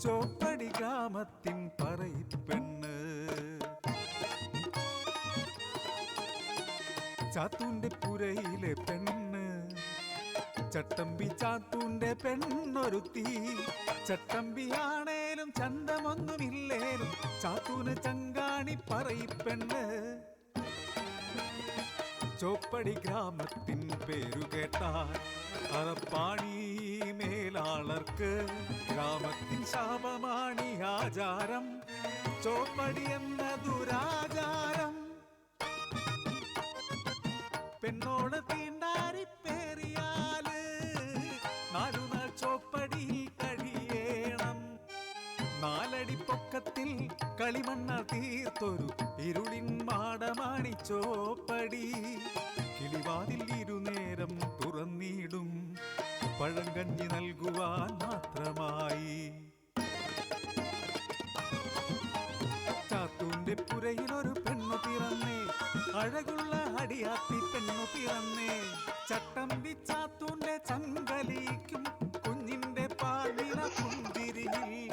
ചോപ്പടി ഗ്രാമത്തിൻ പറയിപ്പെണ്ണ് ചാത്തൂന്റെ പുരയിലെ പെണ്ണ് ചട്ടമ്പി ചാത്തൂന്റെ പെണ്ണൊരുത്തി ചട്ടമ്പിയാണേലും ചന്തമൊന്നുമില്ലേലും ചാത്തൂന് ചങ്കാണി പറയിപ്പെണ്ണ് ചോപ്പടി ഗ്രാമത്തിൻ പേരു കേട്ടാൽ അറപ്പാണി മേലാളർക്ക് ഗ്രാമത്തിൻ ശാപമാണി ആചാരം ചോപ്പടി എന്ന ദുരാചാരം പെണ്ണോട് തീണ്ടാരിപ്പേറിയാല് 4 നാൾ ചോപ്പടിയിൽ കഴിയേണം 4 അടി പൊക്കത്തിൽ കളിമണ്ണ തീർത്തൊരു ഇരുളിൻ മാടമാണി ചോപ്പടി കിളിവാതിൽ ഇരുനേരം തുറന്നിടും പഴങ്കഞ്ഞി നൽകുവാൻ മാത്രമായി ചാത്തൂന്റെ പുരയിലൊരു പെണ്ണു പിറന്നേ അഴകുള്ള അടിയാത്തി പെണ്ണു പിറന്നേ ചട്ടമ്പി ചാത്തൂന്റെ ചങ്കലിക്കും കുഞ്ഞിന്റെ പാലിന കുന്തിരിയിൽ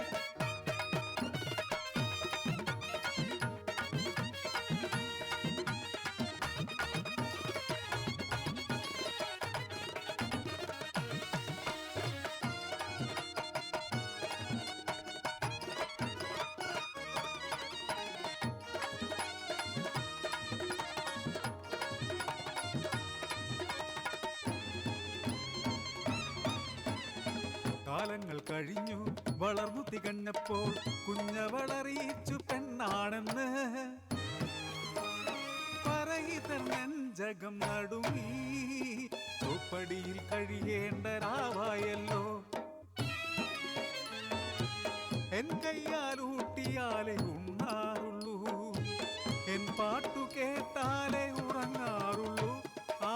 കാലങ്ങൾ കഴിഞ്ഞു വളർന്നു തികഞ്ഞപ്പോൾ കുഞ്ഞവളറിയിച്ചു പെണ്ണാണെന്ന് പറയിതൻ നടുങ്ങി ചോപ്പടിയിൽ കഴിയേണ്ട രാവായല്ലോ എൻ കയ്യാൽ ഊട്ടിയാലേ ഉണ്ണാറുള്ളൂ എൻ പാട്ടു കേട്ടാലേ ഉറങ്ങാറുള്ളൂ ആ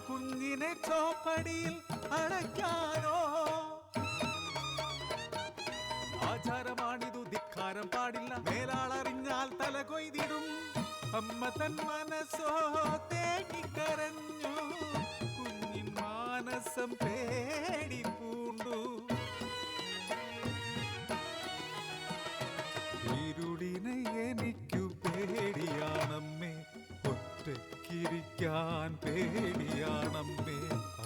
കുഞ്ഞിനെ ചോപ്പടിയിൽ അടയ്ക്കാനോ ആചാരമാണിതു ധിക്കാരം പാടില്ല മേലാളറിഞ്ഞാൽ തല കൊയ്തിടും അമ്മ തൻ മനസ്സോ തേങ്ങിക്കരഞ്ഞു കുഞ്ഞിൻ മാനസം പേടി പൂണ്ടു ഇരുളിനെ എനിക്കു പേടിയാണമ്മേ ഒറ്റയ്ക്കിരിക്കാൻ പേടിയാണമ്മേ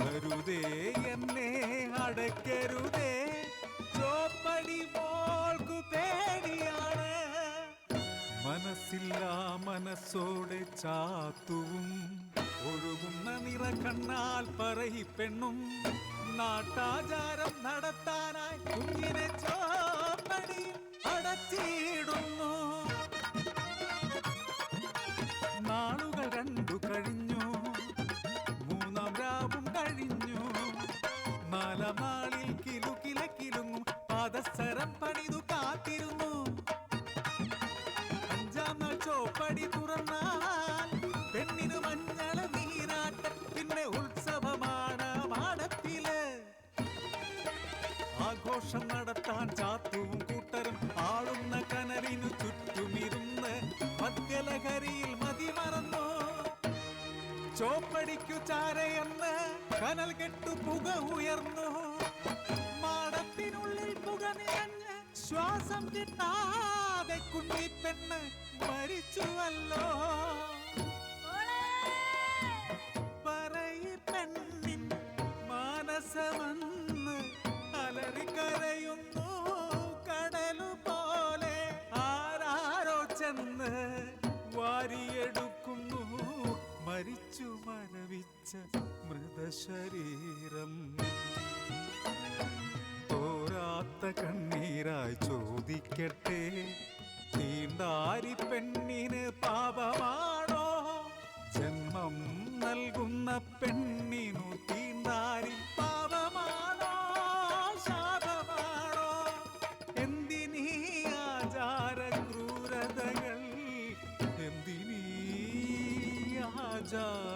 അരുതേ എന്നെ അടയ്ക്കരുതേ ചോപ്പടി മോൾക്കു പേടിയാണ് മനസ്സില്ല മനസ്സോടെ ചാത്തുവും ഒഴുകുന്ന നിറകണ്ണാൽ പറയിപ്പെണ്ണും നാട്ടാചാരം നടത്താനായി കുഞ്ഞിനെ ചോപ്പടി അടച്ചിടുന്നു നാളുകൾ 2 കഴിഞ്ഞു 3-ാം രാവും കഴിഞ്ഞു 4-ാം നാളിൽ കിലുകിലക്കിലുങ്ങും പാദസരം പണിതു കാത്തിരുന്നു 5-ാം നാൾ ചോപ്പടി തുറന്നാൽ പെണ്ണിനു മഞ്ഞള നീരാട്ടം പിന്നെ ഉത്സവമാണ് മാടത്തില് ആഘോഷം നടത്താൻ ചാത്തുവും കൂട്ടരും ആളുന്ന കനലിനു ചുറ്റുമിരുന്ന് മദ്യലഹരിയിൽ മതിമറന്നു ചോപ്പടിക്കു ചാരയെന്ന് കനൽ കെട്ടു പുക ഉയർന്നു മാടത്തിനുള്ളിൽ പുക നിറഞ്ഞ് ശ്വാസം കിട്ടാതെ കുഞ്ഞിപ്പെണ്ണ് മരിച്ചുവല്ലോ പറയിപ്പെണ്ണിൻ മാനസമെന്ന് അലറിക്കരയുന്നു കടലു പോലെ ആരാരോ ചെന്ന് വാരിയെടുക്കുന്നു മരിച്ചു മരവിച്ച മൃതശരീരം തോരാത്ത കണ്ണീരായി ചോദിക്കട്ടെ തീണ്ടാരി പെണ്ണിന് പാപമാണോ ജന്മം നൽകുന്ന പെണ്ണിനു തീണ്ടാരി പാപമാണോ ശാപമാണോ എന്തിനീ ആചാര ക്രൂരതകൾ എന്തിനീ ആചാര